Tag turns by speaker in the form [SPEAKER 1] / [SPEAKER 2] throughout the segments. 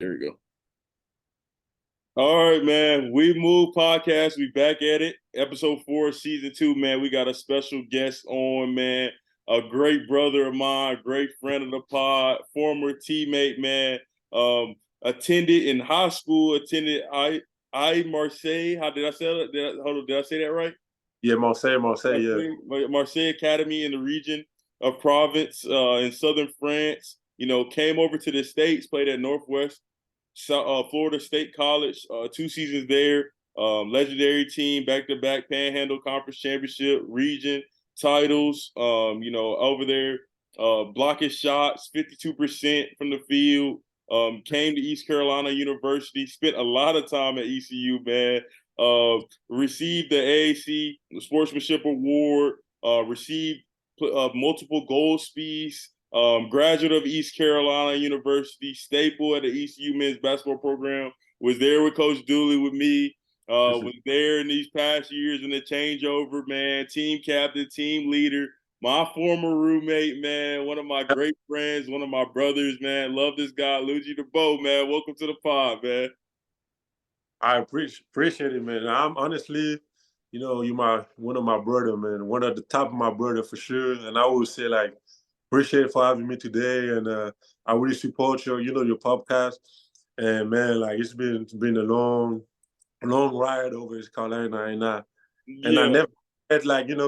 [SPEAKER 1] There we go. All right, man. We Move podcast. We back at it. Episode 4, season 2, man. We got a special guest on, man. A great brother of mine, great friend of the pod, former teammate, man. Attended in high school, attended I Marseille. How did I say it? Did I say that right?
[SPEAKER 2] Yeah, Marseille, yeah.
[SPEAKER 1] Marseille Academy in the region of Provence in southern France. Came over to the States, played at Northwest Florida State College, 2 seasons there. Legendary team, back-to-back Panhandle Conference Championship, region titles. Over there, blocking shots, 52% from the field. Came to East Carolina University, spent a lot of time at ECU, man. Received the AAC Sportsmanship Award, received multiple gold speeds, graduate of East Carolina University, staple at the ECU men's basketball program, was there with Coach Dooley with me, was there in these past years in the changeover, man, team captain, team leader, my former roommate, man, one of my great friends, one of my brothers, man. Love this guy, Ludgy Debaut, man. Welcome to the pod, man.
[SPEAKER 2] I appreciate it, man. I'm honestly, you're one of my brother, man. One of the top of my brother for sure. And I would say, like, appreciate for having me today. And I really support your podcast. And man, like, it's been a long ride over East Carolina, and I never had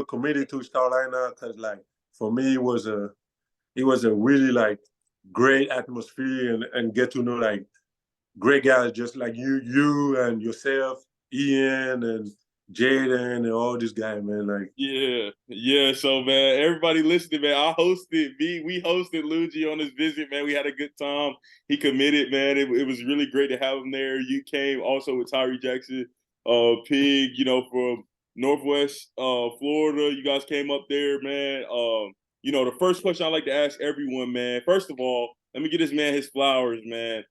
[SPEAKER 2] committed to East Carolina because, like, for me it was a really, like, great atmosphere and get to know, like, great guys just like you and yourself, Ian and Jaden and all these guys, man. Like,
[SPEAKER 1] yeah. So, man, everybody listening, man, we hosted Ludgy on this visit, man. We had a good time. He committed, man. It was really great to have him there. You came also with Tyree Jackson, Pig, from Northwest Florida. You guys came up there, man. The first question I like to ask everyone, man. First of all, let me get this man his flowers, man.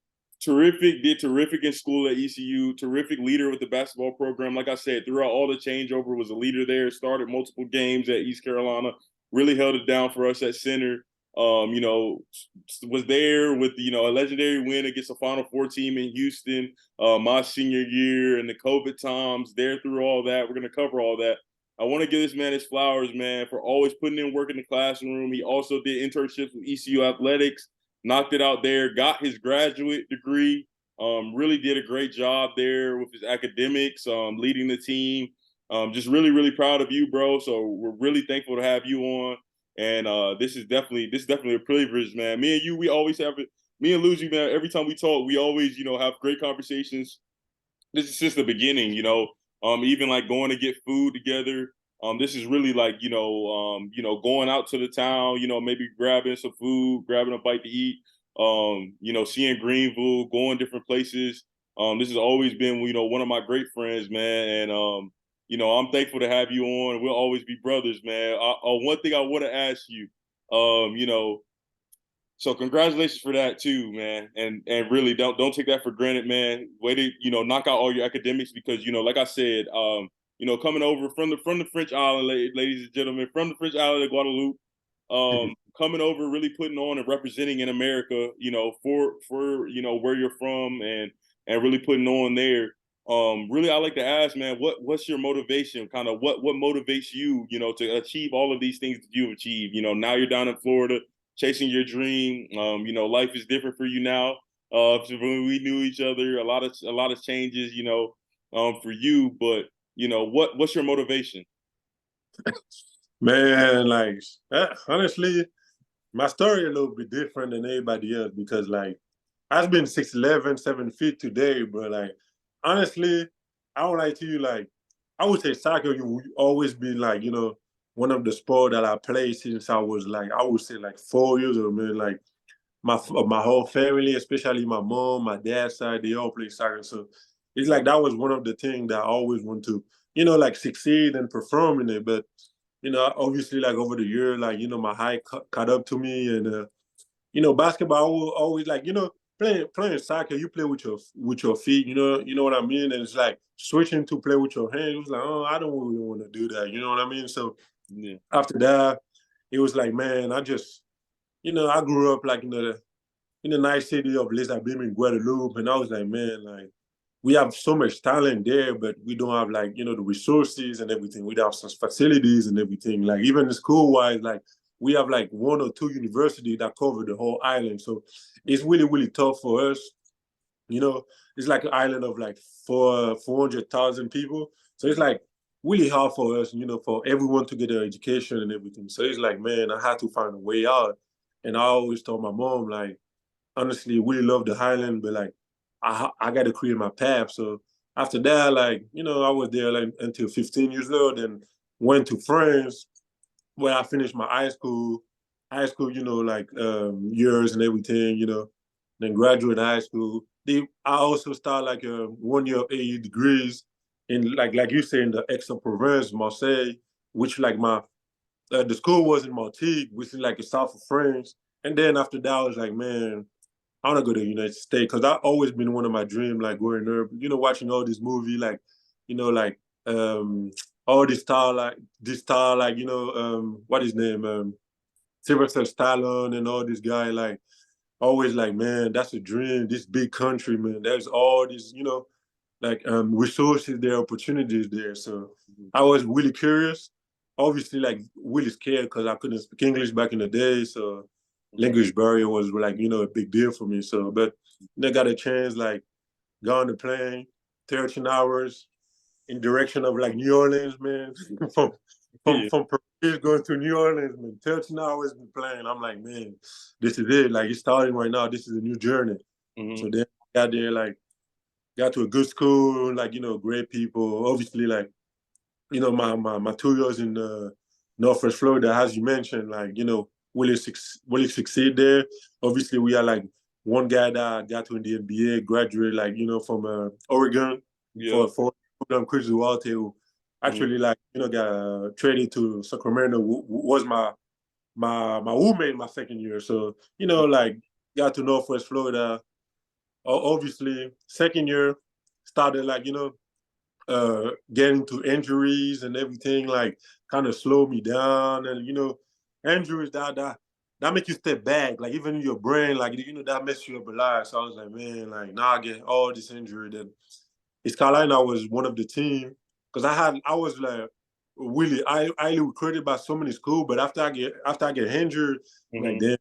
[SPEAKER 1] Did terrific in school at ECU, terrific leader with the basketball program. Like I said, throughout all the changeover, was a leader there, started multiple games at East Carolina, really held it down for us at center. Was there with, a legendary win against a Final Four team in Houston, my senior year, and the COVID times, there through all that. We're going to cover all that. I want to give this man his flowers, man, for always putting in work in the classroom. He also did internships with ECU Athletics, knocked it out there, got his graduate degree, really did a great job there with his academics, leading the team. Just really, really proud of you, bro. So we're really thankful to have you on. And this is definitely a privilege, man. Me and you, we always have it. Me and Ludgy, man, every time we talk, we always, have great conversations. This is since the beginning, even like going to get food together. This is really like, going out to the town, maybe grabbing some food, grabbing a bite to eat, seeing Greenville, going different places. This has always been, one of my great friends, man. And, I'm thankful to have you on. We'll always be brothers, man. One thing I want to ask you, so congratulations for that too, man. And really don't take that for granted, man. Way to, knock out all your academics because, like I said, coming over from the French island, ladies and gentlemen, from the French island of Guadeloupe, coming over, really putting on and representing in America, for where you're from and really putting on there. Really, I like to ask, man, what's your motivation? Kind of what motivates you, to achieve all of these things that you've achieved? Now you're down in Florida, chasing your dream. Life is different for you now. When we knew each other, a lot of changes, for you. But what's your motivation?
[SPEAKER 2] Man, like, honestly, my story a little bit different than everybody else because, like, I've been 6'11", 7 feet today, but, like, honestly, I would like to you, like, I would say soccer, you always been, like, one of the sport that I played since I was, like, I would say, like, 4 years old, man. Like, my whole family, especially my mom, my dad's side, they all play soccer. So it's like that was one of the things that I always want to, like, succeed and perform in it. But, obviously, like, over the year, like, my height caught up to me. And, basketball, always, like, playing soccer, you play with your feet, you know what I mean? And it's like switching to play with your hands. It was like, oh, I don't really want to do that. You know what I mean? So after that, it was like, man, I just, I grew up like, in the nice city of Les Abymes in Guadeloupe, and I was like, man, like we have so much talent there, but we don't have like the resources and everything. We don't have some facilities and everything. Like even school wise, like we have like one or two universities that cover the whole island, so it's really really tough for us. It's like an island of like 400,000 people, so it's like really hard for us, for everyone to get their education and everything. So it's like, man, I had to find a way out, and I always told my mom like, honestly, really love the Highland, but like I got to create my path. So after that, like I was there like until 15 years old, and went to France where I finished my high school, like years and everything, then graduate high school. I also started like a 1 year of AE degrees in like you say in the Aix-en-Provence, Marseille, which like the school was in Martigues, which is like the south of France. And then after that, I was like, man, I want to go to the United States because I've always been one of my dreams, like growing up, watching all these movies, like, like all this star, like, what his name, Sylvester Stallone and all this guy, like, always like, man, that's a dream. This big country, man. There's all these, like resources there, opportunities there. So I was really curious. Obviously, like really scared because I couldn't speak English back in the day. So language barrier was like, a big deal for me. So, but I got a chance, like, go on the plane, 13 hours in direction of like New Orleans, man. from Paris going to New Orleans, man. 13 hours in the plane. I'm like, man, this is it. Like, it's starting right now. This is a new journey. So then I got there, like, got to a good school, like, great people. Obviously, like, my 2 years in Northwest Florida, as you mentioned, like, will it succeed there? Obviously, we are like one guy that got to in the NBA, graduate, like, from Oregon for Chris Duarte, who actually, like, got traded to Sacramento, was my roommate my second year. So, like, got to Northwest Florida. Obviously, second year, started, like, getting to injuries and everything, like kind of slowed me down. And injuries that make you step back, like even in your brain, like that mess you up a lot. So I was like, man, like now I get all this injury. Then East Carolina was one of the team because I was like really I highly recruited by so many schools, but after I get injured, like then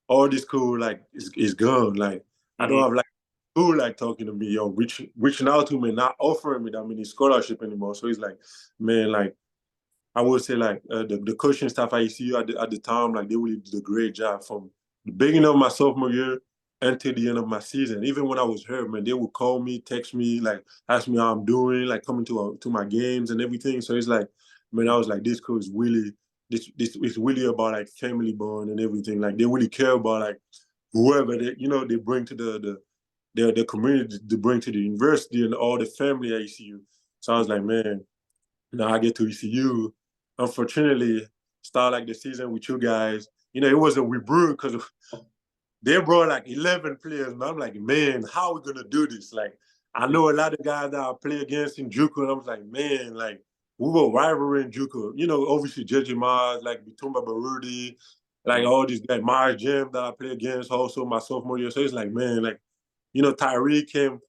[SPEAKER 2] all this school like is gone. Like I don't have like who like talking to me, reaching out to me, not offering me that many scholarship anymore. So it's like, man, like I would say like the coaching staff I see at the time, like they really did a great job from the beginning of my sophomore year until the end of my season. Even when I was hurt, man, they would call me, text me, like ask me how I'm doing, like coming to my games and everything. So it's like, man, I was like, this coach really, this is really about like family bond and everything. Like they really care about like whoever they bring to the community to bring to the university and all the family at ECU. So I was like, man, now I get to ECU. Unfortunately, start like the season with you guys. It was a rebuild because they brought like 11 players. And I'm like, man, how are we going to do this? Like, I know a lot of guys that I play against in JUCO. And I was like, man, like, we were rivalry in JUCO. Obviously, JJ Mars, like, Bitumba Barudi, like, all these guys, Mars Jim that I play against also my sophomore year. So it's like, man, like, Tyree came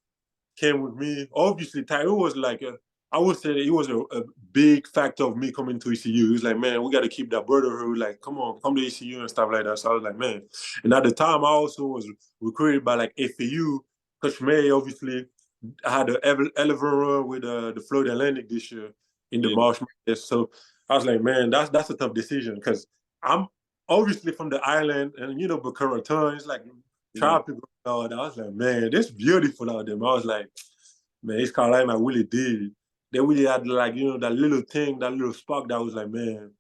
[SPEAKER 2] with me. Obviously, Tyree was like I would say it was a big factor of me coming to ECU. He's like, man, we got to keep that brotherhood. Like, come on, come to ECU and stuff like that. So I was like, man. And at the time, I also was recruited by like FAU. Coach May, obviously, I had an 11 run with the Florida Atlantic this year in the March Madness. So I was like, man, that's a tough decision because I'm obviously from the island and Boca Raton, it's like tropical. I was like, man, this beautiful out there. I was like, man, East Carolina really did. They really had like, that little thing, that little spark that was like, man,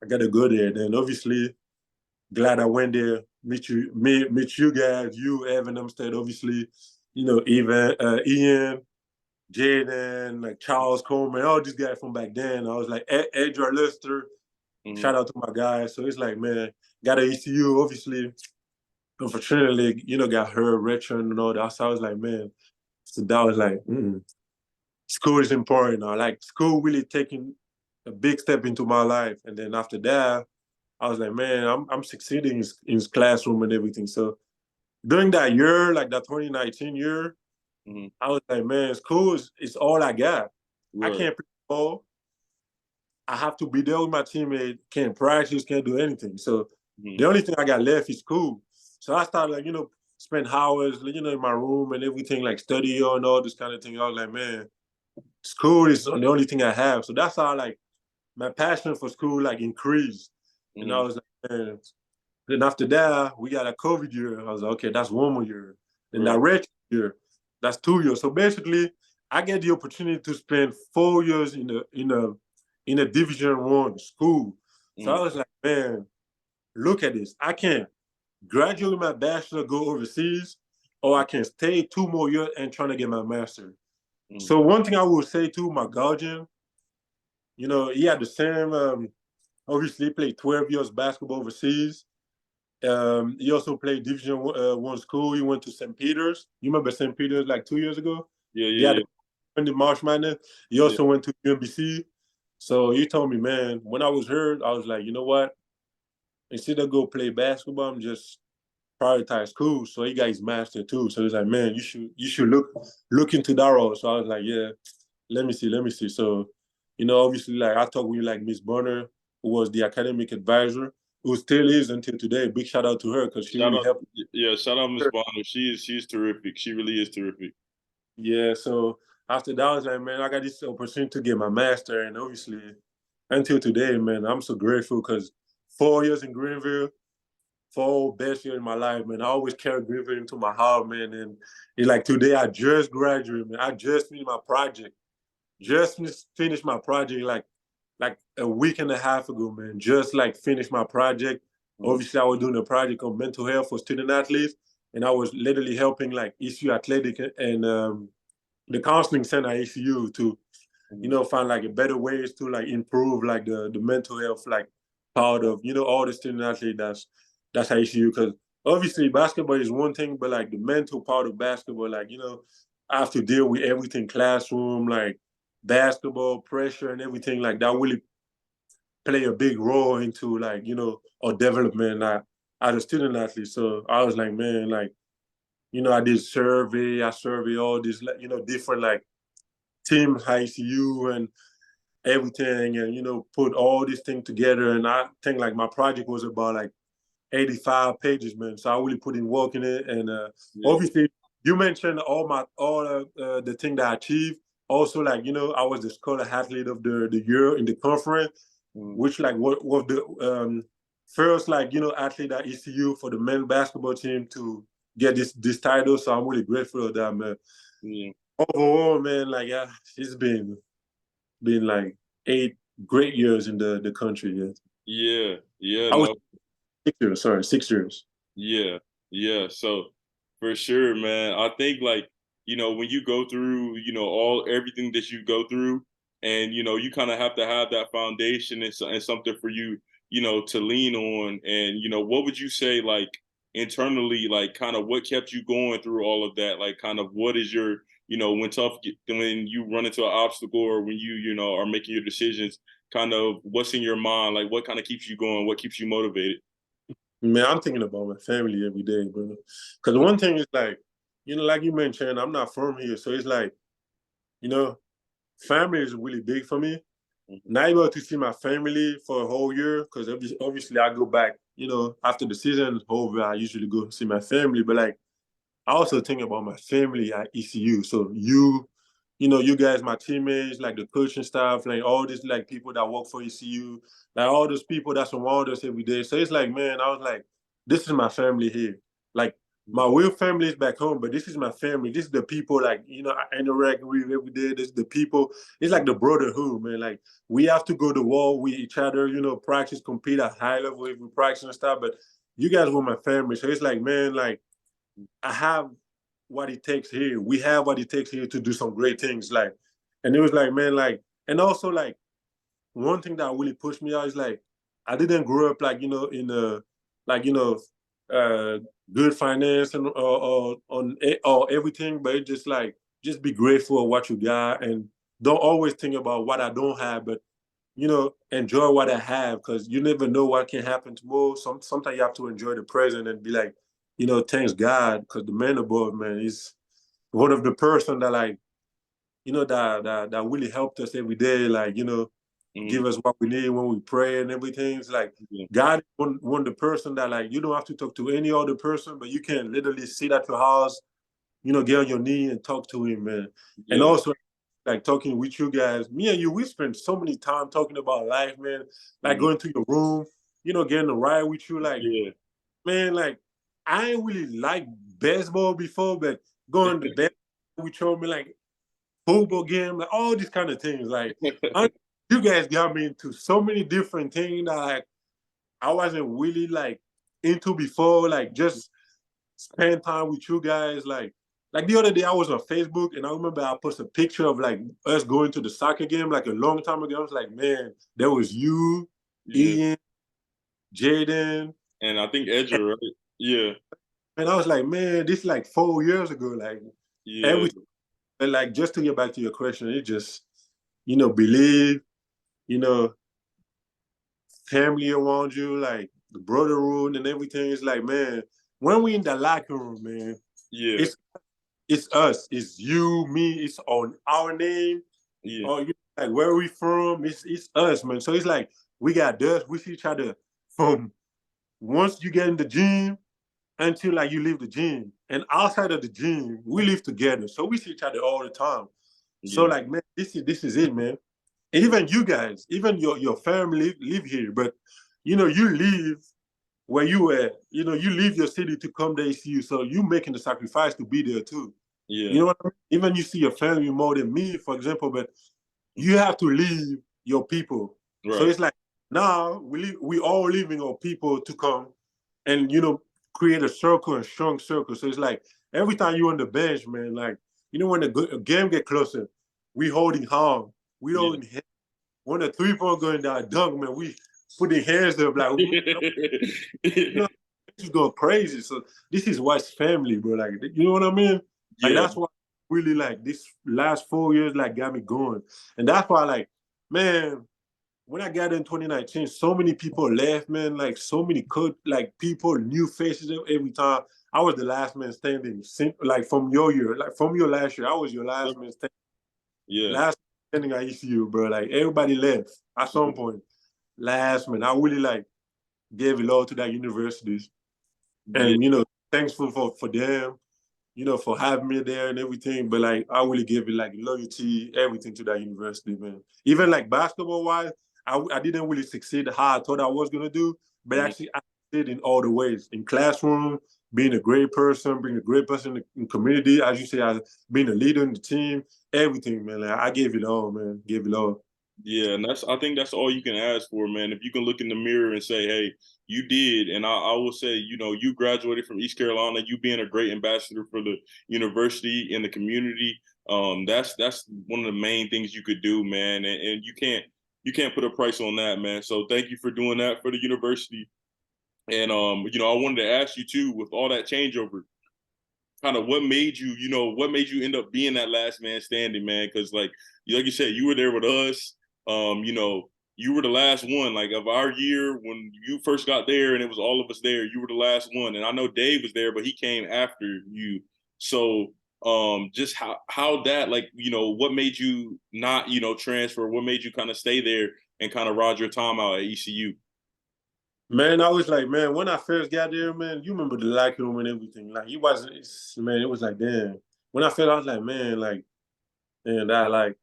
[SPEAKER 2] I gotta go there. Then obviously, glad I went there, meet you guys, you, Evan, Umstead, obviously, Ian, Jaden, like Charles Coleman, all these guys from back then. I was like, Edgar Lister, shout out to my guys. So it's like, man, got an ECU, obviously. Unfortunately, got hurt, return and all that. So I was like, man, so that was like, school is important. Like school really taking a big step into my life. And then after that, I was like, man, I'm succeeding in his classroom and everything. So during that year, like that 2019 year,
[SPEAKER 1] Mm-hmm.
[SPEAKER 2] I was like, man, school is all I got. I
[SPEAKER 1] Right.
[SPEAKER 2] can't play ball. I have to be there with my teammate. Can't practice, can't do anything. So
[SPEAKER 1] Mm-hmm.
[SPEAKER 2] the only thing I got left is school. So I started like, spend hours, in my room and everything, like study and all this kind of thing. I was like, man, school is the only thing I have. So that's how like my passion for school like increased. And I
[SPEAKER 1] Mm-hmm.
[SPEAKER 2] was like, man. Then after that, we got a COVID year. I was like, okay, that's 1 more year. Then that
[SPEAKER 1] Right.
[SPEAKER 2] red year, that's 2 years. So basically, I get the opportunity to spend 4 years in a Division 1 school. So I
[SPEAKER 1] Mm-hmm.
[SPEAKER 2] was like, man, look at this. I can graduate my bachelor, go overseas, or I can stay 2 more years and trying to get my master.
[SPEAKER 1] Mm-hmm.
[SPEAKER 2] So one thing I will say to my guardian, he had the same. Obviously, he played 12 years basketball overseas. He also played Division 1 school. He went to St. Peter's. You remember St. Peter's like 2 years ago?
[SPEAKER 1] Yeah,
[SPEAKER 2] They had
[SPEAKER 1] yeah,
[SPEAKER 2] the March Madness. He
[SPEAKER 1] yeah.
[SPEAKER 2] also went to UMBC. So he told me, man, when I was hurt, I was like, you know what? Instead of go play basketball, I'm just prioritize school. So he got his master too. So he's like, man, you should look into that role. So I was like, yeah, let me see. So, obviously, like I talked with like Miss Bonner, who was the academic advisor, who still is until today. Big shout out to her because she
[SPEAKER 1] Shout
[SPEAKER 2] really
[SPEAKER 1] out,
[SPEAKER 2] helped.
[SPEAKER 1] yeah, shout out Miss Bonner. She's terrific. She really is terrific.
[SPEAKER 2] Yeah. So after that, I was like, man, I got this opportunity to get my master, and obviously, until today, man, I'm so grateful because 4 years in Greenville, 4 best years in my life, man. I always carry Greenville into my heart, man. And it's like today, I just graduated, man. I just finished my project. Just finished my project like a week and a half ago, man. Just like finished my project.
[SPEAKER 1] Mm-hmm.
[SPEAKER 2] Obviously, I was doing a project on mental health for student athletes, and I was literally helping like ECU Athletic and the counseling center at ECU to, find like a better ways to like improve like the mental health like part of all the student athletes that's at ECU because obviously basketball is one thing, but like the mental part of basketball, like I have to deal with everything classroom like basketball pressure and everything like that really play a big role into like our development as a student athlete. So I was like, man, like I did I survey all these like different like team ICU and everything, and put all this thing together. And I think like my project was about like 85 pages, man. So I really put in work in it, and
[SPEAKER 1] Yeah.
[SPEAKER 2] obviously you mentioned all the thing that I achieved. Also, like I was the scholar athlete of the year in the conference,
[SPEAKER 1] Mm-hmm.
[SPEAKER 2] which like what was the first like athlete at ECU for the men's basketball team to get this title. So I'm really grateful for that, man.
[SPEAKER 1] Yeah.
[SPEAKER 2] Overall, man, like it's been like 8 great years in the country. Yeah,
[SPEAKER 1] Yeah. Yeah.
[SPEAKER 2] I was
[SPEAKER 1] No.
[SPEAKER 2] 6 years. Sorry, 6 years.
[SPEAKER 1] Yeah, yeah. So for sure, man. I think like, when you go through, all everything that you go through, and you kind of have to have that foundation and something for you, to lean on. And what would you say like internally, like kind of what kept you going through all of that? Like kind of what is your, when you run into an obstacle or when you are making your decisions, kind of what's in your mind, like what kind of keeps you going, what keeps you motivated?
[SPEAKER 2] Man, I'm thinking about my family every day, bro. Because one thing is like, like you mentioned, I'm not from here, so it's like, you know, family is really big for me. Not able to see my family for a whole year because obviously I go back, after the season is over, I usually go see my family. But like I also think about my family at ECU. So you guys, my teammates, like the coaching staff, like all these like people that work for ECU, like all those people that surround us every day. So it's like, man, I was like, this is my family here. Like my real family is back home, but this is my family. This is the people like, I interact with every day. This is the people. It's like the brotherhood, man. Like we have to go to war with each other, practice, compete at high level if we practice and stuff. But you guys were my family. So it's like, man, like I have what it takes here. We have what it takes here to do some great things. Like, and it was like, man, like, and also like one thing that really pushed me out is like, I didn't grow up like, in a, like, uh, good finance and or everything, but it just like, just be grateful of what you got and don't always think about what I don't have, but enjoy what I have because you never know what can happen tomorrow. Sometimes you have to enjoy the present and be like, thanks God because the man above, man, is one of the person that like, that really helped us every day, like, give us what we need when we pray and everything. It's like
[SPEAKER 1] Yeah.
[SPEAKER 2] God is one the person that like you don't have to talk to any other person, but you can literally sit at your house, get on your knee and talk to him, man. And
[SPEAKER 1] Yeah.
[SPEAKER 2] also like talking with you guys, me and you, we spend so many time talking about life, man. Like
[SPEAKER 1] Mhm.
[SPEAKER 2] going to your room, getting a ride with you, like
[SPEAKER 1] Yeah.
[SPEAKER 2] man, like I ain't really like baseball before, but going to bed with you, me like football game, like all these kind of things. Like you guys got me into so many different things that like I wasn't really like into before. Like just spend time with you guys. Like the other day I was on Facebook and I remember I posted a picture of like us going to the soccer game like a long time ago. I was like, man, there was you,
[SPEAKER 1] Yeah.
[SPEAKER 2] Ian, Jaden,
[SPEAKER 1] And I think Edger, right? Yeah.
[SPEAKER 2] and I was like, man, this is like 4 years ago. Like
[SPEAKER 1] Yeah.
[SPEAKER 2] every and like just to get back to your question, it just believe, you know, family around you, like the brotherhood and everything. It's like, man, when we in the locker room, man,
[SPEAKER 1] Yeah.
[SPEAKER 2] it's it's us, it's you, me, it's on our name,
[SPEAKER 1] Yeah.
[SPEAKER 2] or like where we from, it's us, man. So it's like we got dust with each other from once you get in the gym until like you leave the gym. And outside of the gym, we live together. So we see each other all the time. So
[SPEAKER 1] Yeah.
[SPEAKER 2] like, man, this is it, man. And even you guys, even your family live here, but you leave where you at. You leave your city to come to ACU, so you making the sacrifice to be there too.
[SPEAKER 1] Yeah.
[SPEAKER 2] You know what I mean? Even you see your family more than me, for example, but you have to leave your people. So
[SPEAKER 1] Right.
[SPEAKER 2] it's like now we all leaving our people to come and create a circle, a strong circle. So it's like every time you on the bench, man, like when the game get closer, we holding hard. We
[SPEAKER 1] Yeah.
[SPEAKER 2] holding when the 3-point going down dunk, man, we putting hands up like it's going crazy. So this is what's family, bro. Like you know what I mean? Like
[SPEAKER 1] Yeah.
[SPEAKER 2] that's why really like this last 4 years like got me going. And that's why like, man, when I got in 2019, so many people left, man. Like so many like people, new faces every time. I was the last man standing. Like from your year, like from your last year, I was your last man standing.
[SPEAKER 1] Yeah.
[SPEAKER 2] Last man standing at ECU, bro. Like everybody left at some point. Last man, I really like gave it all to that universities,
[SPEAKER 1] Yeah.
[SPEAKER 2] and thankful for them, for having me there and everything. But like, I really give it like loyalty, everything to that university, man. Even like basketball wise, I didn't really succeed how I thought I was gonna do, but
[SPEAKER 1] Mhm.
[SPEAKER 2] actually I did in all the ways. In classroom, being a great person, being a great person in community, as you say, being a leader in the team, everything, man. Like, I gave it all, man. Gave it all.
[SPEAKER 1] Yeah, and I think that's all you can ask for, man. If you can look in the mirror and say, "Hey, you did," and I will say, you graduated from East Carolina, you being a great ambassador for the university and the community. That's one of the main things you could do, man. And you can't put a price on that, man. So thank you for doing that for the university. And I wanted to ask you too, with all that changeover, kind of what made you end up being that last man standing, man? Because like you said, you were there with us. You were the last one, like of our year when you first got there, and it was all of us there. You were the last one, and I know Dave was there, but he came after you. So, just how that, like, what made you not transfer? What made you kind of stay there and kind of ride your time out at ECU?
[SPEAKER 2] Man, I was like, man, when I first got there, man, you remember the locker room and everything. Like, it wasn't, man, it was like, damn. When I felt, I was like, man, like, and I like,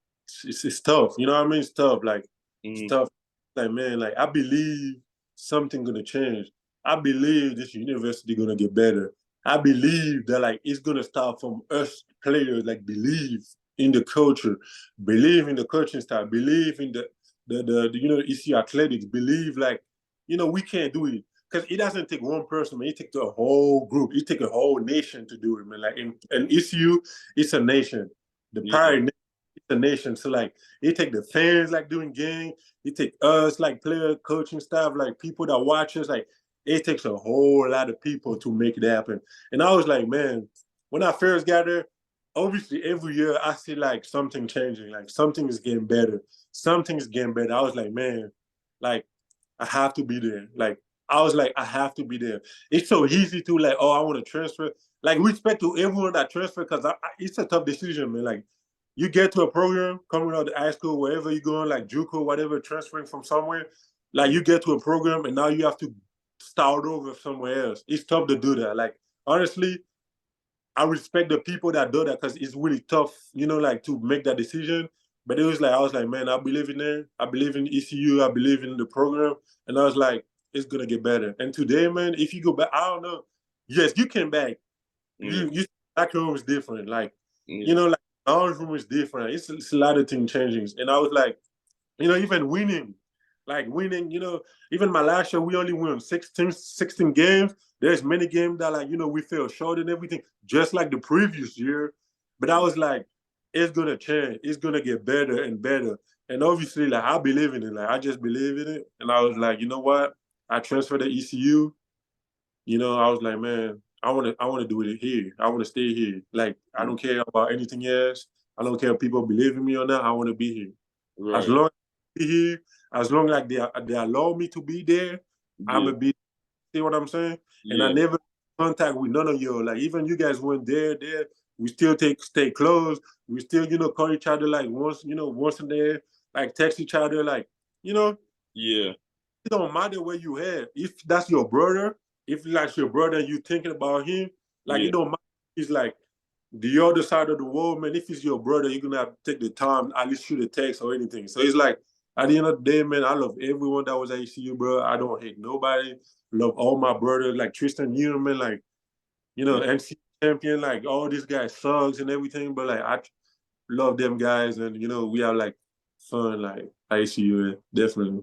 [SPEAKER 2] it's tough. You know what I mean? It's tough. Like, it's
[SPEAKER 1] Mm-hmm.
[SPEAKER 2] tough. Like, man, like, I believe something gonna change. I believe this university gonna get better. I believe that, like, it's gonna start from us players, like, believe in the culture, believe in the coaching style, believe in the EC athletics, believe, like, we can't do it. Because it doesn't take one person, man. It takes a whole group. It takes a whole nation to do it, man. Like in ECU, it's a nation. The
[SPEAKER 1] Yeah,
[SPEAKER 2] Pirate Nation, it's a nation. So like it take the fans like doing gang. It take us like player coaching staff, like people that watch us. Like it takes a whole lot of people to make it happen. And I was like, man, when I first got there, obviously every year I see like something changing, like something is getting better. Something's getting better. I was like, man, like I have to be there. Like I was like, I have to be there. It's so easy to like, oh, I want to transfer. Like respect to everyone that transfer because it's a tough decision, man. Like you get to a program coming out of high school, wherever you're going, like JUCO, whatever, transferring from somewhere. Like you get to a program and now you have to start over somewhere else. It's tough to do that. Like honestly, I respect the people that do that because it's really tough, like to make that decision. But it was like I was like, man, I believe in there. I believe in ECU. I believe in the program, and I was like, it's gonna get better. And today, man, if you go back, I don't know. Yes, you came back. You back room is different. Like like our room is different. It's a lot of things changing. And I was like, even winning, like winning, even my last year, we only won 16 games. There's many games that like, we fell short and everything, just like the previous year. But I was like, it's gonna change. It's gonna get better and better. And obviously, like I believe in it. Like I just believe in it. And I was like, you know what? I transferred to ECU. I was like, man, I want to do it here. I want to stay here. Like I don't care about anything else. I don't care if people believe in me or not. I want to be here. As
[SPEAKER 1] Right.
[SPEAKER 2] long as I be here, as long as they allow me to be there, I'm
[SPEAKER 1] Yeah.
[SPEAKER 2] gonna be. See what I'm saying? And I
[SPEAKER 1] Yeah.
[SPEAKER 2] never contact with none of you. Like even you guys went there. We still stay close. We still, call each other like once a day, like text each other, like you know.
[SPEAKER 1] Yeah.
[SPEAKER 2] It don't matter where you at. If that's your brother, if that's your brother and you thinking about him, like
[SPEAKER 1] Yeah.
[SPEAKER 2] it don't matter. He's like the other side of the world, man. If it's your brother, you're gonna have to take the time at least shoot a text or anything. So it's like at the end of the day, man, I love everyone that was at ECU, bro. I don't hate nobody. Love all my brothers, like Tristan Newman, like
[SPEAKER 1] Yeah.
[SPEAKER 2] NC champion, like all these guys sucks and everything, but like I love them guys, and we have like fun, like at ECU, definitely.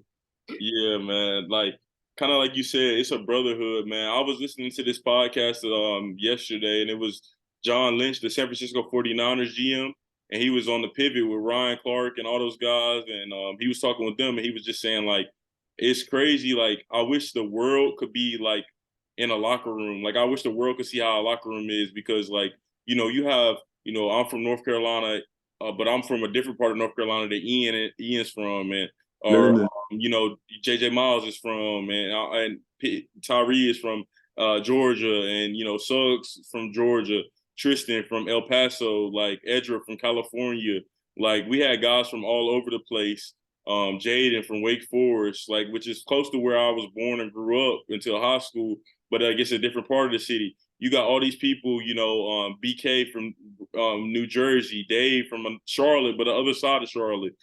[SPEAKER 1] Yeah, man. Like kind of like you said, it's a brotherhood, man. I was listening to this podcast yesterday and it was John Lynch, the San Francisco 49ers GM, and he was on the pivot with Ryan Clark and all those guys and he was talking with them and he was just saying like it's crazy like I wish the world could be like in a locker room. Like I wish the world could see how a locker room is because like, you have, I'm from North Carolina, but I'm from a different part of North Carolina that Ian's from and or JJ Miles is from, and Tyree is from Georgia, and Suggs from Georgia, Tristan from El Paso, like Edra from California. Like we had guys from all over the place. Jaden from Wake Forest, like which is close to where I was born and grew up until high school, but I guess a different part of the city. You got all these people, BK from New Jersey, Dave from Charlotte, but the other side of Charlotte,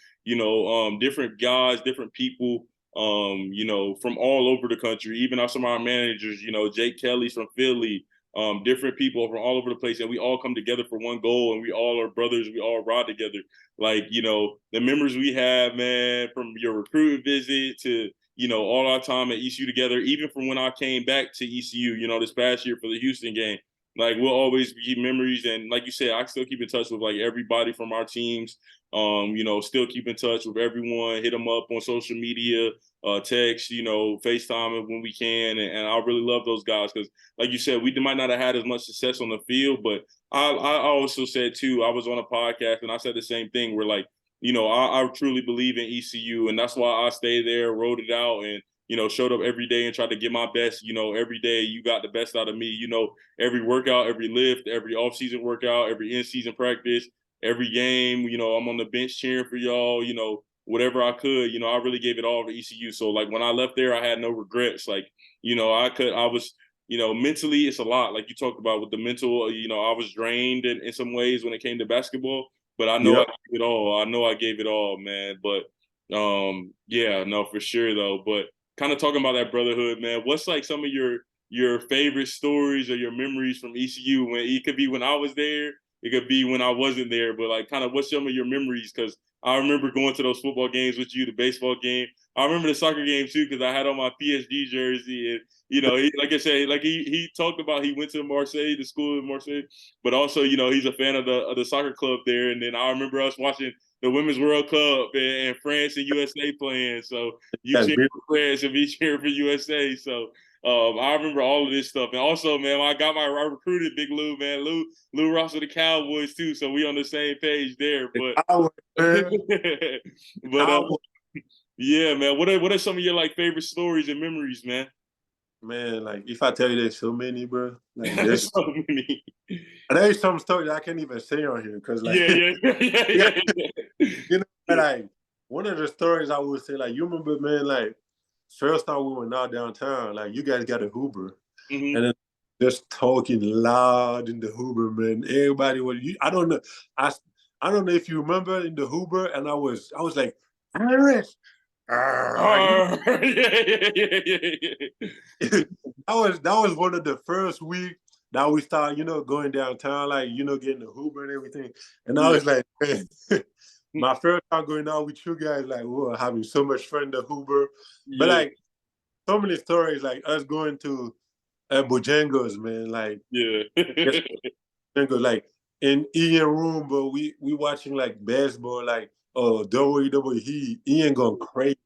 [SPEAKER 1] different guys, different people, from all over the country. Even some of our managers, Jake Kelly's from Philly, different people from all over the place, and we all come together for one goal, and we all are brothers. We all ride together. Like the memories we have, man, from your recruiting visit to all our time at ECU together, even from when I came back to ECU, this past year for the Houston game. Like we'll always keep memories, and like you said, I still keep in touch with like everybody from our teams. Still keep in touch with everyone. Hit them up on social media, text, FaceTime when we can, and I really love those guys because, like you said, we might not have had as much success on the field, but I also said too, I was on a podcast and I said the same thing. Where like, I truly believe in ECU, and that's why I stayed there, wrote it out, and showed up every day and tried to get my best. Every day you got the best out of me. Every workout, every lift, every off-season workout, every in-season practice, every game. I'm on the bench cheering for y'all. Whatever I could. I really gave it all to ECU. So like when I left there, I had no regrets. Like I was. Mentally, it's a lot. Like you talked about with the mental, I was drained in some ways when it came to basketball, but I know I
[SPEAKER 2] Yep.
[SPEAKER 1] gave it all. I know I gave it all, man. But yeah, no, for sure though. But kind of talking about that brotherhood, man. What's like some of your favorite stories or your memories from ECU? When it could be when I was there, it could be when I wasn't there. But like, kind of what's some of your memories? Because I remember going to those football games with you, the baseball game. I remember the soccer game too because I had on my PSG jersey and like I said, like he talked about he went to Marseille, the school in Marseille, but also he's a fan of the soccer club there. And then I remember us watching the Women's World Cup and France and USA playing. So you
[SPEAKER 2] That's
[SPEAKER 1] cheer
[SPEAKER 2] beautiful.
[SPEAKER 1] for France and me cheering for USA. So I remember all of this stuff. And also, man, I recruited Big Lou, man. Lou Ross of the Cowboys too. So we on the same page there. But
[SPEAKER 2] Man.
[SPEAKER 1] but yeah, man. What are some of your like favorite stories and memories, man?
[SPEAKER 2] man, like if I tell you there's so many, bro, like
[SPEAKER 1] There's so many.
[SPEAKER 2] there's some stories I can't even say on here because like yeah,
[SPEAKER 1] Yeah.
[SPEAKER 2] you know, like one of the stories I would say, like you remember, man, like first time we went out downtown, like you guys got a Uber,
[SPEAKER 1] Hmm.
[SPEAKER 2] and then just talking loud in the Uber, man. Everybody was, I don't know, I I don't know if you remember in the Uber, and I was like, Iris, like you know,
[SPEAKER 1] Yeah.
[SPEAKER 2] that was one of the first week that we started, you know, going downtown, like you know, getting the Uber and everything, and I
[SPEAKER 1] Yeah.
[SPEAKER 2] was like, man. My first time going out with you guys, like we were having so much fun in the Uber. But
[SPEAKER 1] Yeah.
[SPEAKER 2] like so many stories, like us going to Bojangles, man. Like
[SPEAKER 1] Yeah.
[SPEAKER 2] yes, Bojangles, like in Ian room, but we watching like basketball, like WWE. Ian going crazy.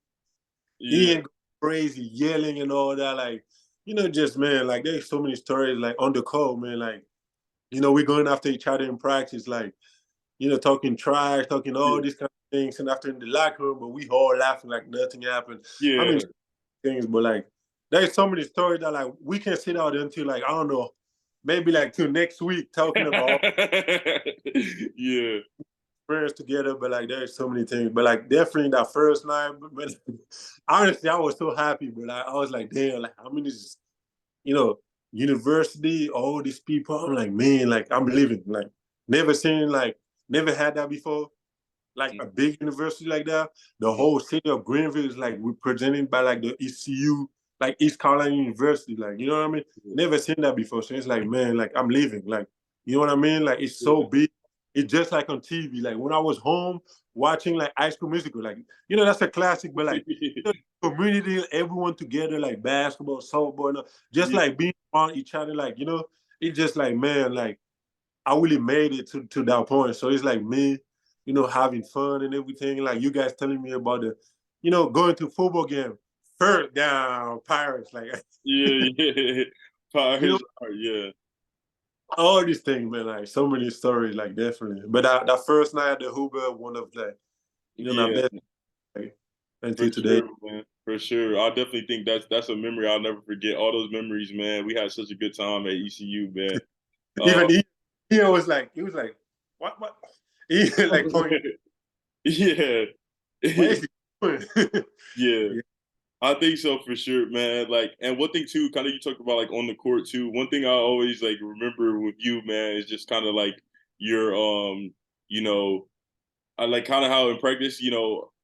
[SPEAKER 1] Yeah.
[SPEAKER 2] Ian going crazy, yelling and all that. Like you know, just man, like there's so many stories like on the call, man. Like you know, we going after each other in practice, like you know, talking trash, talking all these kind of things, and after in the locker room, but we all laughing like nothing happened. I
[SPEAKER 1] Yeah.
[SPEAKER 2] mean, things, but like there's so many stories that like we can sit out until like I don't know, maybe like till next week talking about
[SPEAKER 1] Yeah.
[SPEAKER 2] friends together. But like there's so many things. But like definitely that first night, but honestly, I was so happy. But I was like, damn, like I'm in this, you know, university, all these people. I'm like, man, like I'm living. Like never seen like never had that before. Like a big university like that, the
[SPEAKER 1] Mhm.
[SPEAKER 2] whole city of Greenville is like represented by like the ECU, like East Carolina University. Like, you know what I mean? Never seen that before. So it's like, man, like I'm leaving. Like, you know what I mean? Like it's so
[SPEAKER 1] Yeah.
[SPEAKER 2] big. It's just like on TV. Like when I was home watching like High School Musical, like, you know, that's a classic, but like you know, community, everyone together, like basketball, softball, just
[SPEAKER 1] Yeah.
[SPEAKER 2] like being on each other, like, you know, it's just like, man, like I really made it to that point. So it's like me, you know, having fun and everything. Like you guys telling me about the, you know, going to football game, first down Pirates, like
[SPEAKER 1] Yeah. Yeah.
[SPEAKER 2] you know,
[SPEAKER 1] Pirates are, yeah.
[SPEAKER 2] all these things, man. Like so many stories, like definitely. But that first night at the Hoover, one of the, you know, my
[SPEAKER 1] Yeah.
[SPEAKER 2] best like,
[SPEAKER 1] For
[SPEAKER 2] until today.
[SPEAKER 1] sure, man. For sure. I definitely think that's a memory I'll never forget. All those memories, man. We had such a good time at ECU, man.
[SPEAKER 2] Even he was like, what? He like pointing,
[SPEAKER 1] Yeah.
[SPEAKER 2] what is he doing?
[SPEAKER 1] Yeah.
[SPEAKER 2] Yeah.
[SPEAKER 1] I think so for sure, man. Like, and one thing too, kind of you talked about like on the court too. One thing I always like remember with you, man, is just kind of like your you know, I like kind of how in practice,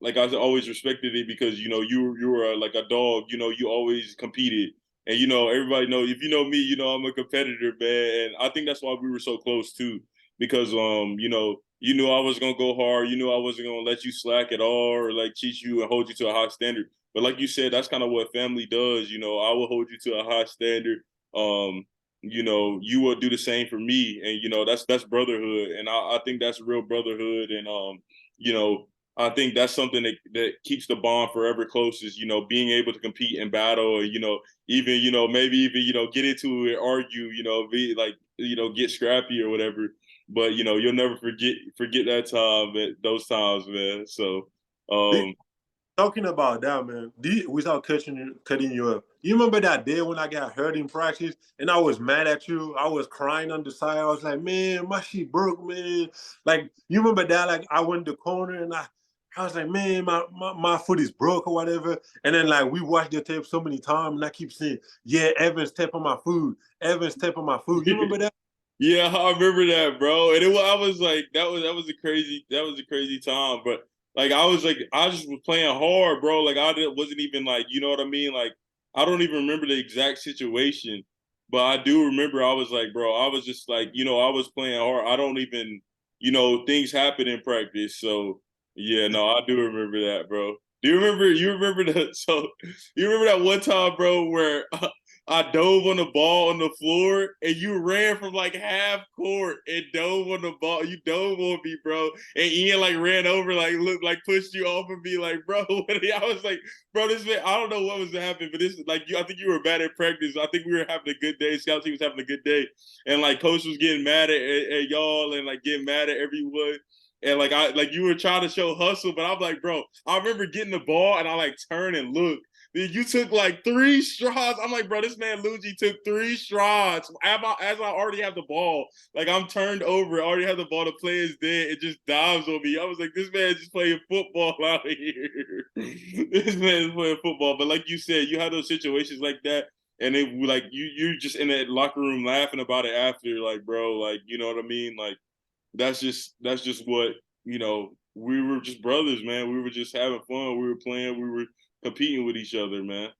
[SPEAKER 1] like I always respected it because you were like a dog. You always competed, and everybody know if you know me, I'm a competitor, man. And I think that's why we were so close too, because you knew I was gonna go hard. You knew I wasn't gonna let you slack at all or like cheat you and hold you to a high standard. But like you said, that's kind of what family does. I will hold you to a high standard. Um, you will do the same for me, and that's brotherhood, and I think that's real brotherhood, and you know, I think that's something that keeps the bond forever close is, being able to compete in battle and, even, maybe even, get into it, argue, be like, get scrappy or whatever. But, you'll never forget that time, those times, man. So, um,
[SPEAKER 2] Talking about that, man, without cutting you up, you remember that day when I got hurt in practice and I was mad at you? I was crying on the side. I was like, man, my shit broke, man. Like, you remember that? Like, I went to the corner and I was like, man, my foot is broke or whatever. And then, like, we watched the tape so many times and I keep saying, yeah, Evans step on my food. Evans step on my food. You remember that?
[SPEAKER 1] yeah, I remember that, bro. And I was like, that was a crazy time. But like, I just was playing hard, bro. Like, wasn't even like, you know what I mean? Like, I don't even remember the exact situation, but I do remember I was like, bro, I was just like, I was playing hard. I don't even, things happen in practice. So yeah, no, I do remember that, bro. Do you remember? You remember that? So you remember that one time, bro, where I dove on the ball on the floor and you ran from like half court and dove on the ball. You dove on me, bro. And Ian like ran over, like looked like pushed you off and be like, bro. I was like, bro, this man, I don't know what was happening, but this like I think you were bad at practice. I think we were having a good day. Scout team was having a good day. And like coach was getting mad at y'all and like getting mad at everyone. And like you were trying to show hustle, but I'm like, bro, I remember getting the ball and I like turn and look You took like 3 strides. I'm like, bro, this man Ludgy took 3 strides. As I already have the ball, like I'm turned over, already have the ball, the play is dead, it just dives on me. I was like, this man is just playing football out here. This man is playing football. But like you said, you have those situations like that, and they like you're just in that locker room laughing about it after, like, bro, like, you know what I mean? Like that's just what, we were just brothers, man. We were just having fun. We were playing, we were competing with each other, man.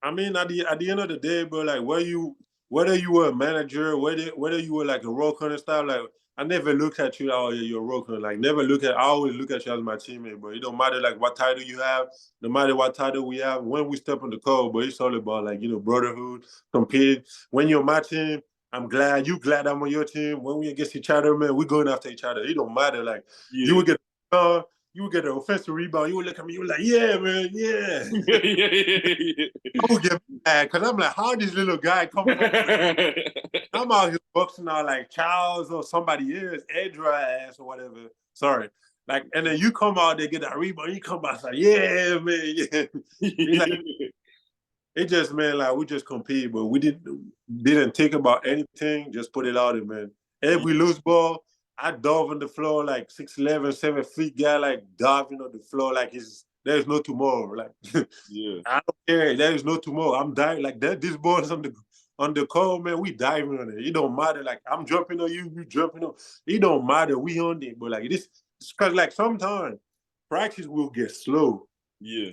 [SPEAKER 2] I mean, at the end of the day, bro, like whether you were a manager, whether you were like a role and stuff, like I never look at you, oh yeah, you're a role. Like never look at. I always look at you as my teammate, bro. It don't matter like what title you have, no matter what title we have. When we step on the court, but it's all about like brotherhood, compete. When you're my team, I'm glad I'm on your team. When we against each other, man, we're going after each other. It don't matter. Like you
[SPEAKER 1] Yeah.
[SPEAKER 2] would get. You would get an offensive rebound. You would look at me. You were like, "Yeah, man, yeah."
[SPEAKER 1] Yeah.
[SPEAKER 2] I would get mad because I'm like, how this little guy coming off? I'm out here boxing out like Charles or somebody else, Edra ass or whatever. Sorry. Like, and then you come out there, get that rebound, you come out like, yeah, man, yeah. It's like, it just, man, like we just compete, but we didn't think about anything, just put it out there, man. If we lose ball, I dove on the floor like 6'11", 7 feet guy, like diving on the floor like there's no tomorrow. Like
[SPEAKER 1] Yeah.
[SPEAKER 2] I don't care. There is no tomorrow. I'm diving like that. This ball is on the court, man. We diving on it. It don't matter. Like I'm jumping on you, you jumping on. It don't matter. We on it. But like this, because like sometimes practice will get slow.
[SPEAKER 1] Yeah.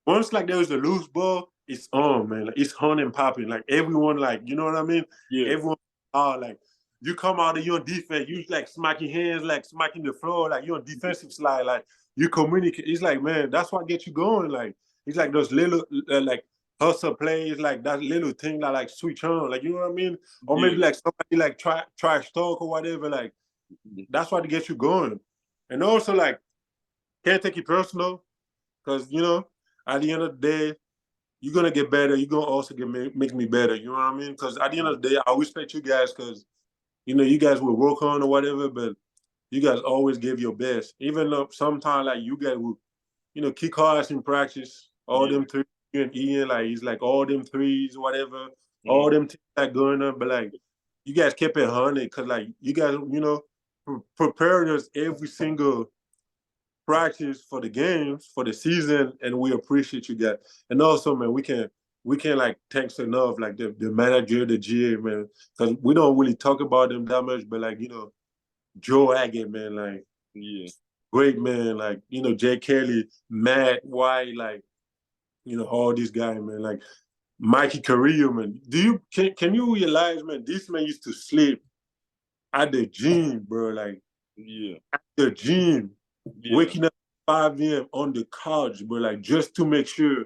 [SPEAKER 2] Once like there's a loose ball, it's on, man. Like it's on and popping. Like everyone, like you know what I mean?
[SPEAKER 1] Yeah.
[SPEAKER 2] Everyone, like you come out of your defense, you like smacking hands, like smacking the floor, like you're on defensive slide, like you communicate. It's like, man, that's what gets you going. Like it's like those little like hustle plays, like that little thing that like switch on, like you know what I mean? Or maybe like somebody like trash talk or whatever. Like that's what gets you going. And also like can't take it personal because at the end of the day, you're gonna get better. You're gonna also make me better. You know what I mean? Because at the end of the day, I respect you guys because you guys will work on or whatever, but you guys always give your best. Even though sometimes like you guys will, kick ass in practice, all them threes, you and Ian, like he's like all them threes, whatever, all them things like going on. But like you guys kept it 100 because like you guys, prepared us every single practice for the games for the season, and we appreciate you guys. And also, man, we can like thanks enough like the manager, the GA, man, because we don't really talk about them that much, but like Joe Agate, man, like great man, like Jay Kelly, Matt White, like all these guys, man, like Mikey Carrillo, man. Can you realize, man, this man used to sleep at the gym, bro, like at the gym. Waking up 5 a.m. on the couch, but like just to make sure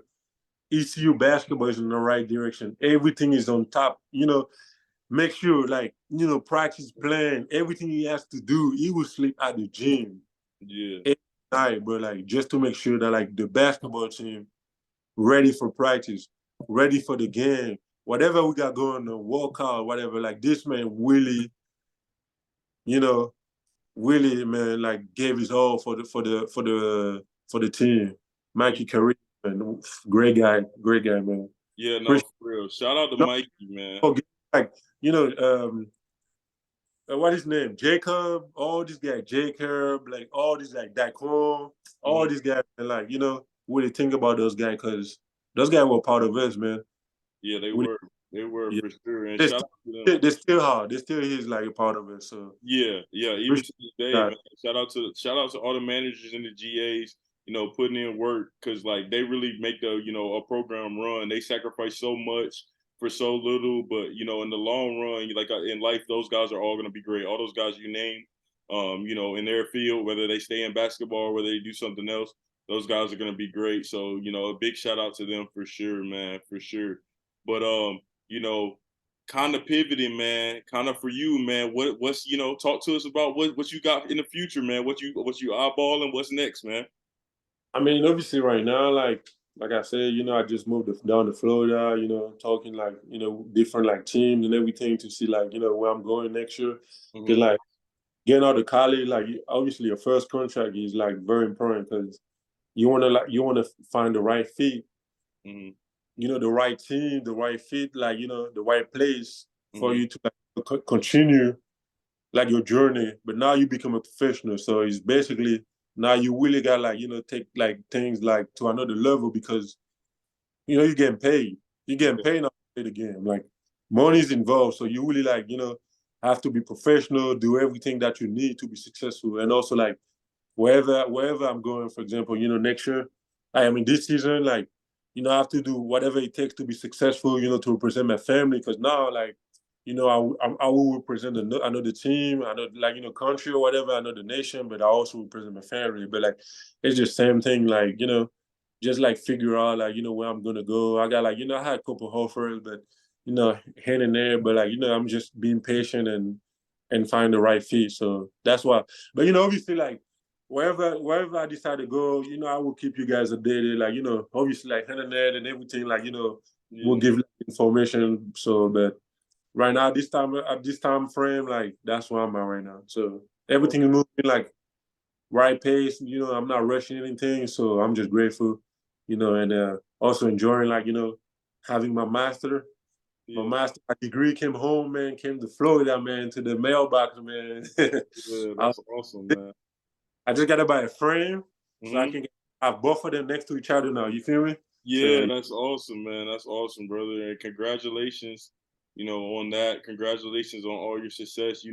[SPEAKER 2] ECU basketball is in the right direction. Everything is on top. Make sure like practice plan, everything he has to do. He will sleep at the gym.
[SPEAKER 1] Yeah.
[SPEAKER 2] Every night, but like just to make sure that like the basketball team ready for practice, ready for the game, whatever we got going on, workout, whatever. Like this man really, really, man, like gave his all for the team. Mikey Carey, man, great guy, man.
[SPEAKER 1] Yeah, no, for real. Shout out to Mikey, man.
[SPEAKER 2] Like what his name? Jacob, all these guys, Jacob, like all these like Dacon, all these guys, and like really think about those guys because those guys were part of us, man.
[SPEAKER 1] Yeah, they were. They were for sure. And
[SPEAKER 2] They
[SPEAKER 1] shout out to them.
[SPEAKER 2] They're still hard. They still is like a part of it. So
[SPEAKER 1] yeah, even to this day, man. Shout out to all the managers and the GAs, putting in work because like they really make the a program run. They sacrifice so much for so little, but in the long run, like in life, those guys are all gonna be great. All those guys you name, in their field, whether they stay in basketball or whether they do something else, those guys are gonna be great. So a big shout out to them for sure, man, for sure. But kind of pivoting, man, kind of for you, man. What's talk to us about what you got in the future, man. What you eyeballing? What's next, man?
[SPEAKER 2] I mean, obviously, right now, like I said, I just moved down to Florida. Talking like different like teams and everything to see like where I'm going next year. Cause like getting out of college, like obviously your first contract is like very important because you want to find the right fit the right team, the right fit, like, the right place for
[SPEAKER 1] Mm-hmm.
[SPEAKER 2] you to like, continue like your journey. But now you become a professional. So it's basically now you really got like, take like things like to another level because, you're getting paid. You're getting
[SPEAKER 1] Yeah.
[SPEAKER 2] paid now to play the game. Like money's involved. So you really like, have to be professional, do everything that you need to be successful. And also like wherever I'm going, for example, next year, I mean this season, like, I have to do whatever it takes to be successful, to represent my family. Because now, like, I will represent another team, another like country or whatever, another nation, but I also represent my family. But like, it's just same thing, like just like figure out like where I'm gonna go. I got like I had a couple offers, but here and there, but like I'm just being patient and find the right fit. So that's why. But obviously, like wherever I decide to go, I will keep you guys updated. Like, obviously like internet and everything, like, we'll
[SPEAKER 1] Yeah.
[SPEAKER 2] give like, information. So but right now at this time frame, like that's where I'm at right now. So everything is moving like right pace, I'm not rushing anything. So I'm just grateful, and also enjoying like, having my master.
[SPEAKER 1] Yeah.
[SPEAKER 2] My degree came home, man, came to Florida, man, to the mailbox, man.
[SPEAKER 1] Yeah.
[SPEAKER 2] I
[SPEAKER 1] That's awesome, man.
[SPEAKER 2] I just gotta buy a frame so I
[SPEAKER 1] Mm-hmm.
[SPEAKER 2] can have both of them next to each other now. You feel me?
[SPEAKER 1] Yeah,
[SPEAKER 2] So
[SPEAKER 1] that's awesome, man. That's awesome, brother. And congratulations, on that. Congratulations on all your success.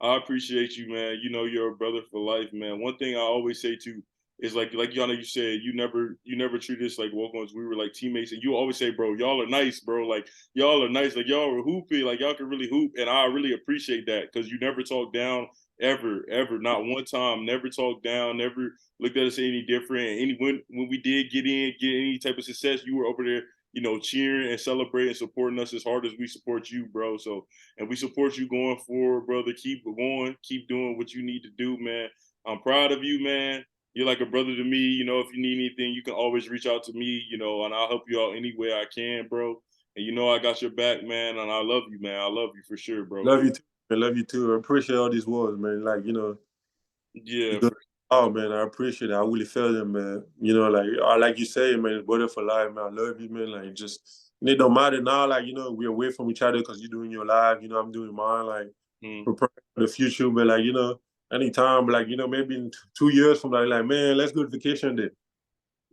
[SPEAKER 1] I appreciate you, man. You're a brother for life, man. One thing I always say too is like y'all know you said you never treat us like walk-ons. We were like teammates, and you always say, bro, y'all are nice, bro. Like y'all are nice. Like y'all are hoopy. Like y'all can really hoop, and I really appreciate that because you never talk down ever, ever, not one time. Never talk down. Never looked at us any different. Any when we did get any type of success, you were over there, cheering and celebrating, supporting us as hard as we support you, bro. So, and we support you going forward, brother. Keep going, keep doing what you need to do, man. I'm proud of you, man. You're like a brother to me. If you need anything, you can always reach out to me, and I'll help you out any way I can, bro. And I got your back, man. And I love you, man. I love you for sure, bro.
[SPEAKER 2] love you too. I love you too. I appreciate all these words, man. Like,
[SPEAKER 1] Yeah,
[SPEAKER 2] because, oh man, I appreciate it. I really feel them, man. Like you say, man, it's brother for life, man. I love you, man. Like just it don't matter now, like, we're away from each other because you're doing your life, I'm doing mine, like
[SPEAKER 1] mm,
[SPEAKER 2] preparing for the future. But like, anytime, but like, maybe in 2 years from like, man, let's go to vacation day.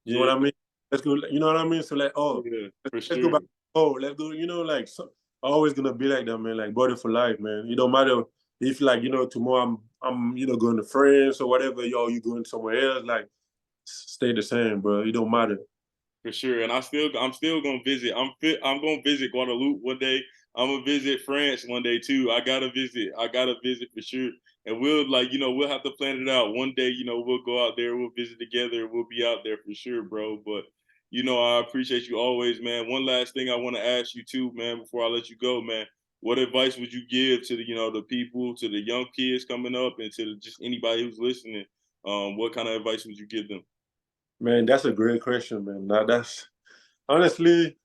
[SPEAKER 2] You know what
[SPEAKER 1] yeah,
[SPEAKER 2] I mean? Let's go. You know what I mean? So like, oh,
[SPEAKER 1] yeah, for
[SPEAKER 2] let's go
[SPEAKER 1] sure.
[SPEAKER 2] back. Oh, let's go. Like so, always gonna be like that, man. Like brother for life, man. It don't matter if like tomorrow I'm going to France or whatever. You going somewhere else. Like stay the same, bro. It don't matter.
[SPEAKER 1] For sure, and I'm still gonna visit. I'm gonna visit Guadeloupe one day. I'm gonna visit France one day too. I gotta visit. I gotta visit for sure. And we'll we'll have to plan it out one day. We'll go out there. We'll visit together. We'll be out there for sure, bro. But I appreciate you always, man. One last thing I want to ask you too, man, before I let you go, man. What advice would you give to the people, to the young kids coming up, and to just anybody who's listening? What kind of advice would you give them?
[SPEAKER 2] Man, that's a great question, man. Now that's honestly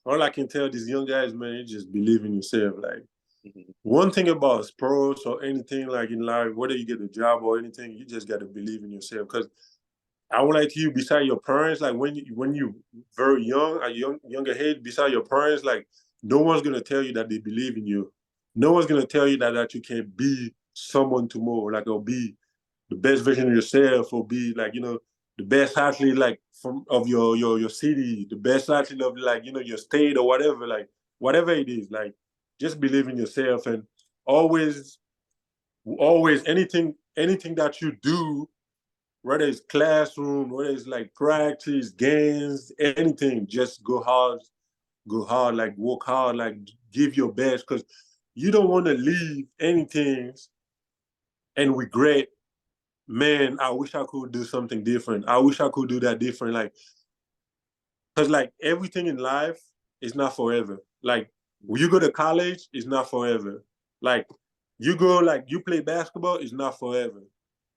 [SPEAKER 2] all I can tell these young guys, man. You just believe in yourself. Like
[SPEAKER 1] Mhm.
[SPEAKER 2] one thing about sports or anything like in life, whether you get a job or anything, you just got to believe in yourself. Because I would like you beside your parents, like when you very young, a younger age, beside your parents, like no one's gonna tell you that they believe in you. No one's gonna tell you that you can be someone tomorrow, like or be the best version of yourself, or be like the best athlete like from of your city, the best athlete of like your state or whatever, like whatever it is, like just believe in yourself and always, always anything that you do, whether it's classroom, whether it's like practice, games, anything, just go hard, like work hard, like give your best, because you don't want to leave anything and regret, man, I wish I could do something different. I wish I could do that different. Like, because like everything in life is not forever. Like when you go to college, it's not forever. Like you go, like you play basketball, it's not forever.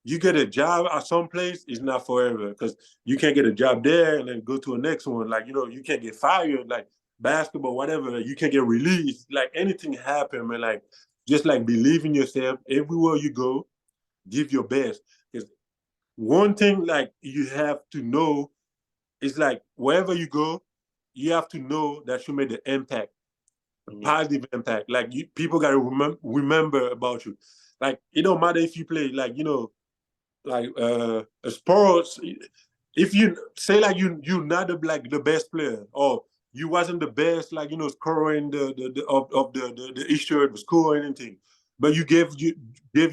[SPEAKER 2] You get a job at some place, it's not forever because you can't get a job there and then go to a next one. Like, you can't get fired, like basketball, whatever. Like, you can't get released. Like anything happen, man. Like just like believe in yourself everywhere you go, give your best. Because one thing like you have to know is like wherever you go, you have to know that you made an impact, a
[SPEAKER 1] Mhm.
[SPEAKER 2] positive impact. Like people got to remember about you. Like it don't matter if you play like like sports. If you say like you're not the best player, or you wasn't the best like scoring the of the issue of the school or anything, but you gave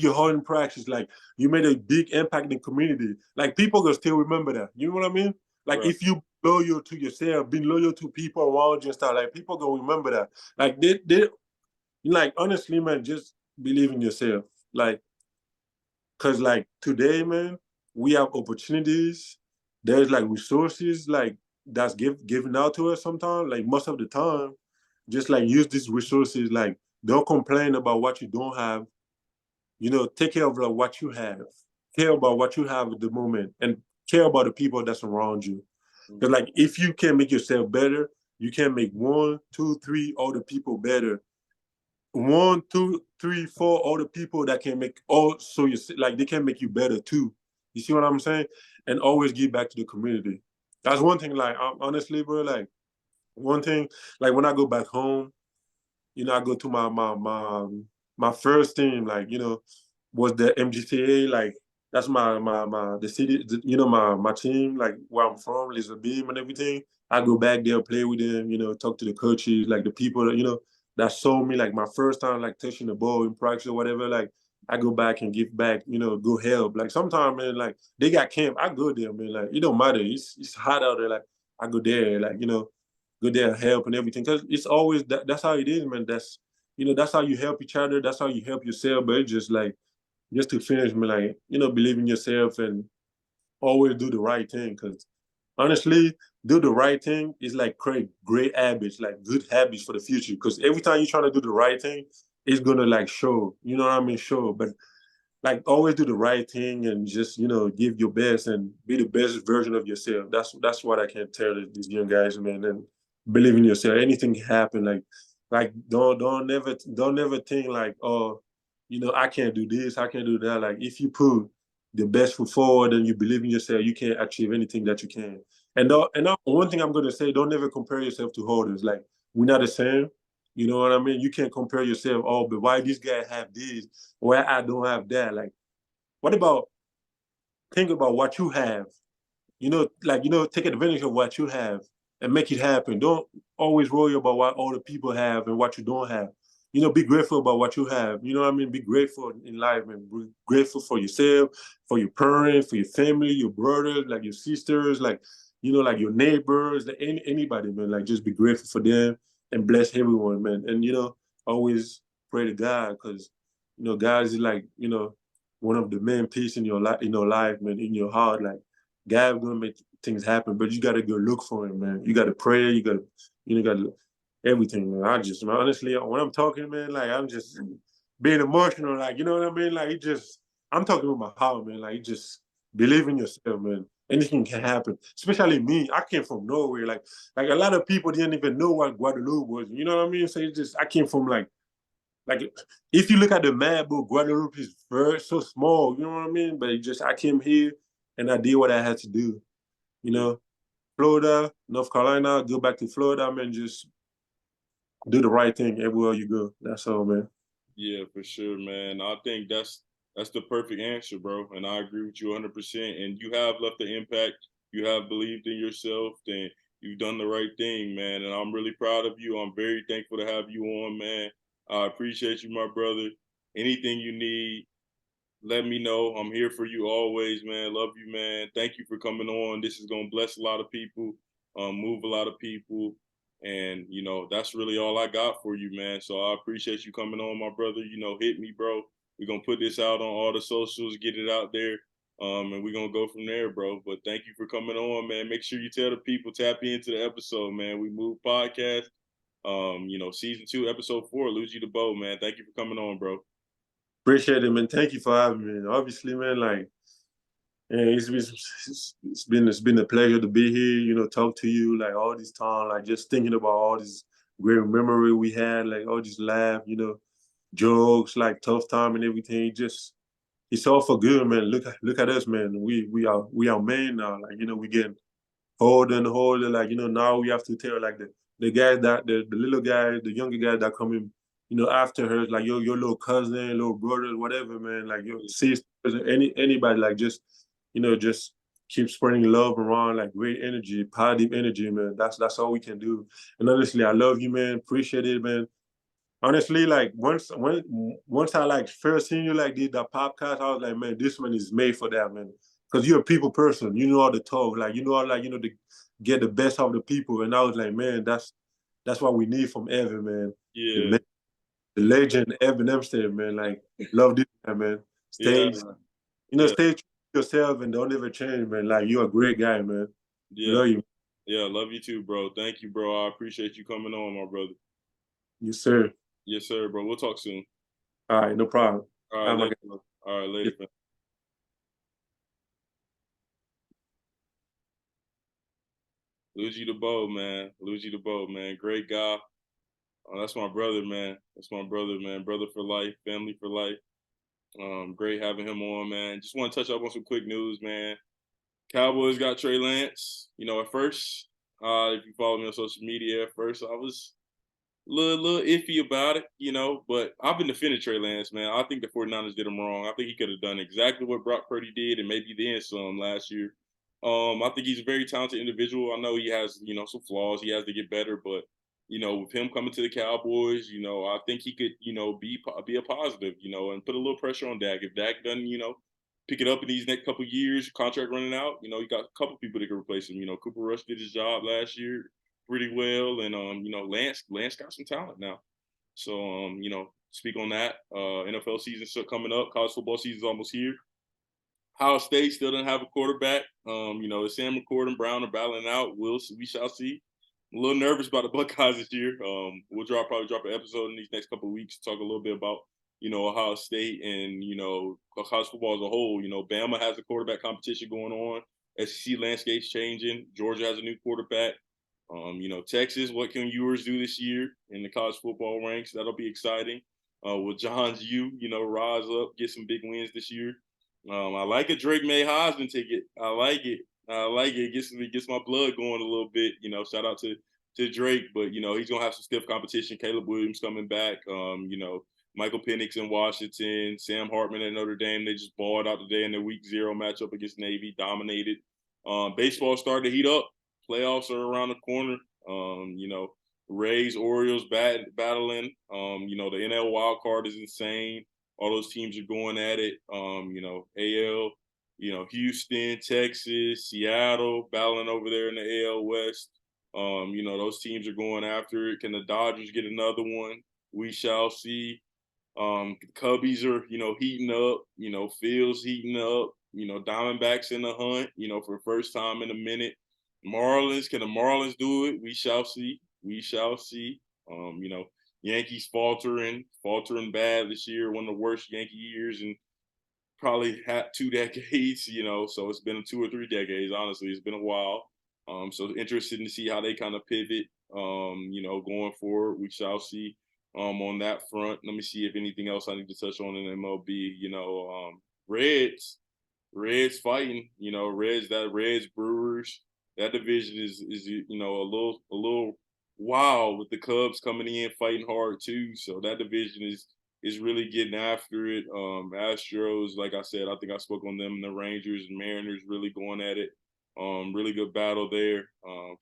[SPEAKER 2] your heart in practice, like you made a big impact in the community, like people gonna still remember that. You know what I mean? Like
[SPEAKER 1] Right.
[SPEAKER 2] if you loyal to yourself, being loyal to people around you and stuff, like people gonna remember that. Like they like honestly, man, just believe in yourself. Like because like today, man, we have opportunities. There's like resources like that's given out to us sometimes. Like most of the time, just like use these resources. Like don't complain about what you don't have. Take care of like what you have. Care about what you have at the moment, and care about the people that's around you. Because
[SPEAKER 1] Mhm.
[SPEAKER 2] like if you can make yourself better, you can make one, two, three other people better. One, two, three, four other people that can make also you like they can make you better too. You see what I'm saying? And always give back to the community. That's one thing. Like honestly, bro. Like one thing. Like when I go back home, I go to my first team. Like was the MGTA. Like that's my the city. My team. Like where I'm from, Lisa Beam and everything. I go back there, play with them. Talk to the coaches, like the people that that saw me like my first time like touching the ball in practice or whatever. Like I go back and give back. Go help. Like sometimes, man, like they got camp. I go there, man. Like it don't matter. It's hot out there. Like I go there. Like go there and help and everything. Because it's always that's how it is, man. That's how you help each other. That's how you help yourself. But it's just like just to finish, man, like believe in yourself and always do the right thing. Because honestly, do the right thing is like create great habits, like good habits for the future. Because every time you're trying to do the right thing, it's gonna like show. You know what I mean? Show. But like always do the right thing and just give your best and be the best version of yourself. That's what I can tell these young guys, man. And believe in yourself. Anything can happen. Like don't never think like, oh, I can't do this, I can't do that. Like if you put the best foot forward and you believe in yourself, you can achieve anything that you can. And one thing I'm gonna say, don't ever compare yourself to others. Like we're not the same. You know what I mean? You can't compare yourself. Oh, but why this guy have this? Why I don't have that? Like, what about think about what you have? Like take advantage of what you have and make it happen. Don't always worry about what other people have and what you don't have. Be grateful about what you have. You know what I mean? Be grateful in life and be grateful for yourself, for your parents, for your family, your brothers, like your sisters, like like your neighbors, like anybody, man. Like just be grateful for them and bless everyone, man. And always pray to God because God is like one of the main piece in your life, man, in your heart, like God gonna make things happen, but you gotta go look for him, man. You gotta pray. You gotta everything, man. Man, honestly, when I'm talking, man, like I'm just being emotional, like what I mean. Like I'm talking with my heart, man. Like just believe in yourself, man. Anything can happen. Especially me. I came from nowhere. Like a lot of people didn't even know what Guadeloupe was. You know what I mean? So it's just I came from like if you look at the map, but Guadeloupe is very so small. You know what I mean? But I came here and I did what I had to do. You
[SPEAKER 1] Yeah.
[SPEAKER 2] know, Florida, North Carolina, go back to Florida, man. Just do the right thing everywhere you go. That's all, man.
[SPEAKER 1] Yeah, for sure, man. I think that's the perfect answer, bro. And I agree with you 100%. And you have left the impact. You have believed in yourself, and you've done the right thing, man. And I'm really proud of you. I'm very thankful to have you on, man. I appreciate you, my brother. Anything you need, let me know. I'm here for you always, man. Love you, man. Thank you for coming on. This is gonna bless a lot of people, move a lot of people, and that's really all I got for you, man. So I appreciate you coming on, my brother. Hit me, bro. We're gonna put this out on all the socials, get it out there, and we're gonna go from there, bro. But thank you for coming on, man. Make sure you tell the people, tap into the episode, man. We Move podcast, season 2, episode 4, Ludgy Debaut, man. Thank you for coming on, bro.
[SPEAKER 2] Appreciate it, man. Thank you for having me. Obviously, man, like yeah, it's been a pleasure to be here. Talk to you like all this time, like just thinking about all this great memory we had, like all this laugh, jokes, like tough time and everything. Just it's all for good, man. Look at us, man. We are man now. Like we getting hold, like, now we have to tell like the guys that the little guys, the younger guys that come in, after her, like your little cousin, little brother, whatever, man, like your sisters, anybody, like just keep spreading love around, like great energy, positive energy, man. That's all we can do. And honestly, I love you, man. Appreciate it, man. Honestly, like once I like first seen you like did that podcast, I was like, man, this one is made for that, man. Because you're a people person, you know how to talk, like all like to get the best out of the people. And I was like, man, that's what we need from Evan, man.
[SPEAKER 1] Yeah.
[SPEAKER 2] The legend Evan Umstead, man. Like, love this guy, man.
[SPEAKER 1] Yeah.
[SPEAKER 2] Stay true to yourself and don't ever change, man. Like, you're a great guy, man.
[SPEAKER 1] Yeah.
[SPEAKER 2] Love you.
[SPEAKER 1] Yeah. Love you too, bro. Thank you, bro. I appreciate you coming on, my brother.
[SPEAKER 2] Yes, sir.
[SPEAKER 1] Yes, sir, bro. We'll talk soon.
[SPEAKER 2] All right, no problem.
[SPEAKER 1] All right, later. All right, later, man. Ludgy Debaut, man. Ludgy Debaut, man. Great guy. That's my brother, man. That's my brother, man. Brother for life, family for life. Great having him on, man. Just want to touch up on some quick news, man. Cowboys got Trey Lance. At first, if you follow me on social media, at first I was little iffy about it, but I've been defending Trey Lance, man. I think the 49ers did him wrong. I think he could have done exactly what Brock Purdy did and maybe then some last year. I think he's a very talented individual. I know he has, some flaws. He has to get better, but with him coming to the Cowboys, I think he could, be a positive, and put a little pressure on Dak. If Dak doesn't, pick it up in these next couple of years, contract running out, you got a couple people that can replace him. Cooper Rush did his job last year pretty well, and Lance got some talent now. So speak on that. NFL season still coming up. College football season is almost here. Ohio State still doesn't have a quarterback. Sam McCord and Brown are battling out. We shall see. I'm a little nervous about the Buckeyes this year. We'll probably drop an episode in these next couple of weeks to talk a little bit about Ohio State and college football as a whole. Bama has a quarterback competition going on. SEC landscape's changing. Georgia has a new quarterback. Texas, what can Ewers do this year in the college football ranks? That'll be exciting. Will John's rise up, get some big wins this year? I like a Drake May Heisman ticket. I like it. It gets my blood going a little bit. Shout out to Drake, but he's gonna have some stiff competition. Caleb Williams coming back. Michael Penix in Washington, Sam Hartman at Notre Dame. They just balled out today in their Week 0 matchup against Navy, dominated. Baseball started to heat up. Playoffs are around the corner. Rays, Orioles battling. The NL wild card is insane. All those teams are going at it. AL, Houston, Texas, Seattle battling over there in the AL West. Those teams are going after it. Can the Dodgers get another one? We shall see. Cubbies are, heating up. Fields heating up. Diamondbacks in the hunt, for the first time in a minute. Marlins, can the Marlins do it? We shall see. We shall see. Yankees faltering bad this year, one of the worst Yankee years in probably 2 decades, so it's been 2 or 3 decades, honestly. It's been a while. So interested to see how they kind of pivot, going forward. We shall see on that front. Let me see if anything else I need to touch on in MLB. Reds fighting, Reds Brewers. That division is a little wild with the Cubs coming in fighting hard too. So that division is really getting after it. Astros, like I said, I think I spoke on them. The Rangers and Mariners really going at it. Really good battle there.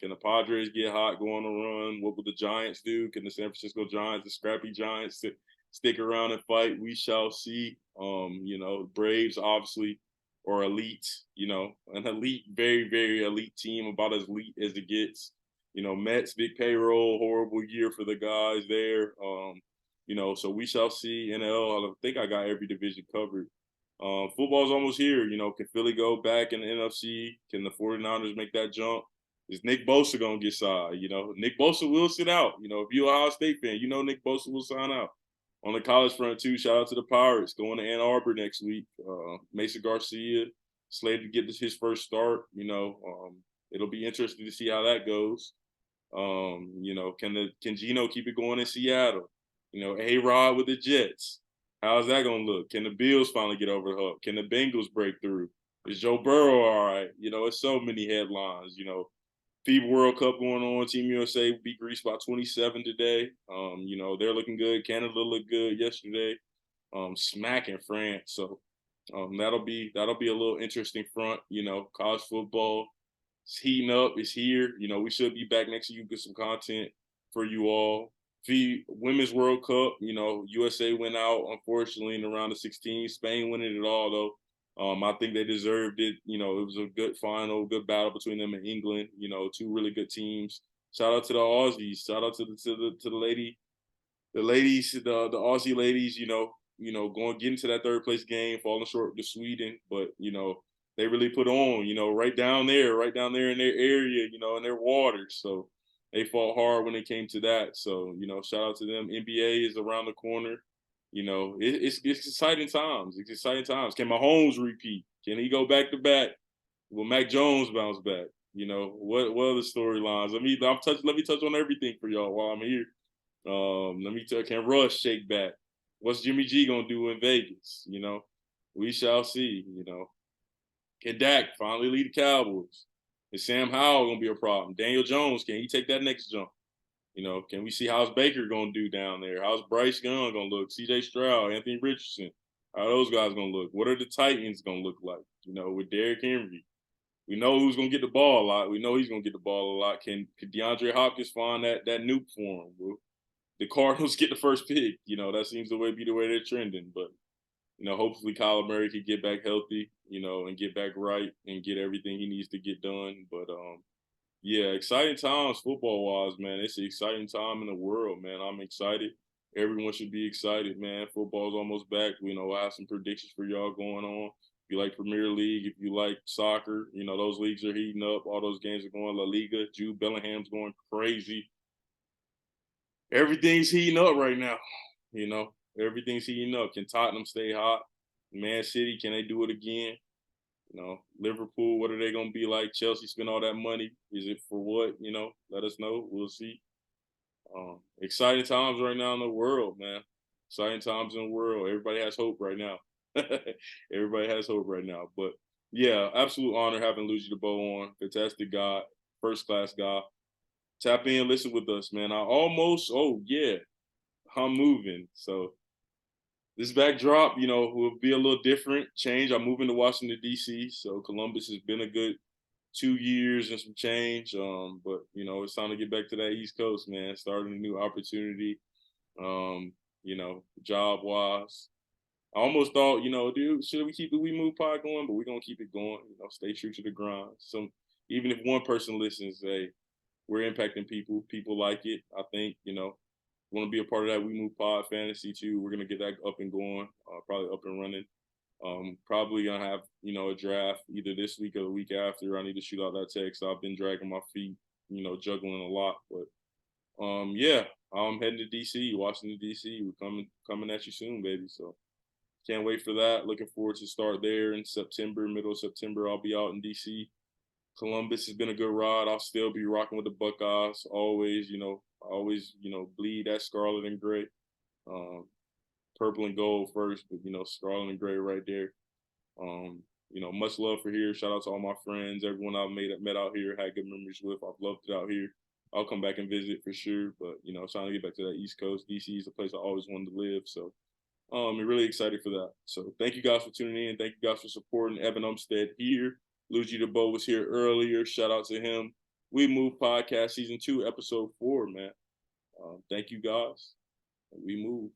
[SPEAKER 1] Can the Padres get hot, go on a run? What will the Giants do? Can the San Francisco Giants, the scrappy Giants, stick around and fight? We shall see. Braves obviously are elite, an elite, very, very elite team, about as elite as it gets. Mets, big payroll, horrible year for the guys there. So we shall see. NL, I think I got every division covered. Football's almost here. Can Philly go back in the NFC? Can the 49ers make that jump? Is Nick Bosa going to get signed? Nick Bosa will sit out. If you're an Ohio State fan, Nick Bosa will sign out. On the college front, too, shout out to the Pirates going to Ann Arbor next week. Mason Garcia slated to get his first start. It'll be interesting to see how that goes. Can Geno keep it going in Seattle? A-Rod with the Jets. How's that going to look? Can the Bills finally get over the hump? Can the Bengals break through? Is Joe Burrow all right? It's so many headlines. FIBA World Cup going on. Team USA beat Greece by 27 today. They're looking good. Canada looked good yesterday. Smacking France. So that'll be a little interesting front. College football is heating up. It's here. We should be back next week with some content for you all. The Women's World Cup, USA went out, unfortunately, in the round of 16. Spain winning it all, though. I think they deserved it. It was a good final, good battle between them and England. Two really good teams. Shout out to the Aussies. Shout out to the ladies, the Aussie ladies. Going getting to that third place game, falling short to Sweden, but they really put on. Right down there in their area. In their waters. So they fought hard when it came to that. So shout out to them. NBA is around the corner. It's exciting times. It's exciting times. Can Mahomes repeat? Can he go back to back? Will Mac Jones bounce back? What are the storylines? Let me touch on everything for y'all while I'm here. Can Russ shake back? What's Jimmy G gonna do in Vegas? We shall see. Can Dak finally lead the Cowboys? Is Sam Howell gonna be a problem? Daniel Jones, can he take that next jump? Can we see how's Baker gonna do down there? How's Bryce Young gonna look? C.J. Stroud, Anthony Richardson, how are those guys gonna look? What are the Titans gonna look like? With Derrick Henry, we know who's gonna get the ball a lot. We know he's gonna get the ball a lot. Can DeAndre Hopkins find that nuke for him? Will the Cardinals get the first pick? That seems to be the way they're trending. But hopefully Kyler Murray could get back healthy, and get back right and get everything he needs to get done. But yeah, exciting times football-wise, man. It's an exciting time in the world, man. I'm excited. Everyone should be excited, man. Football's almost back. I have some predictions for y'all going on. If you like Premier League, if you like soccer, those leagues are heating up. All those games are going. La Liga, Jude Bellingham's going crazy. Everything's heating up right now. Everything's heating up. Can Tottenham stay hot? Man City, can they do it again? Liverpool, what are they going to be like? Chelsea spent all that money. Is it for what? Let us know. We'll see. Exciting times right now in the world, man. Exciting times in the world. Everybody has hope right now. Everybody has hope right now. But yeah, absolute honor having Ludgy Debaut on. Fantastic guy, first class guy. Tap in, listen with us, man. I'm moving. So this backdrop, will be a little different. Change. I'm moving to Washington, D.C. So Columbus has been a good 2 years and some change. But it's time to get back to that East Coast, man. Starting a new opportunity. Job wise. I almost thought, dude, should we keep the We Move pod going? But we're gonna keep it going. Stay true to the grind. So even if one person listens, hey, we're impacting people. People like it. I think, want to be a part of that We Move Pod Fantasy too. We're gonna get that up and going, probably up and running. Probably gonna have a draft either this week or the week after. I need to shoot out that text. I've been dragging my feet, juggling a lot. But yeah, I'm heading to DC, Washington DC. We're coming at you soon, baby. So can't wait for that. Looking forward to start there in September, middle of September. I'll be out in DC. Columbus has been a good ride. I'll still be rocking with the Buckeyes. Always, bleed that scarlet and gray. Purple and gold first, but scarlet and gray right there. Much love for here. Shout out to all my friends, everyone I've met out here, had good memories with. I've loved it out here. I'll come back and visit for sure. But trying to get back to that East Coast. DC is a place I always wanted to live. So I'm really excited for that. So thank you guys for tuning in. Thank you guys for supporting Evan Umstead here. Ludgy Debaut was here earlier. Shout out to him. We Move Podcast Season 2, Episode 4, man. Thank you guys. We move.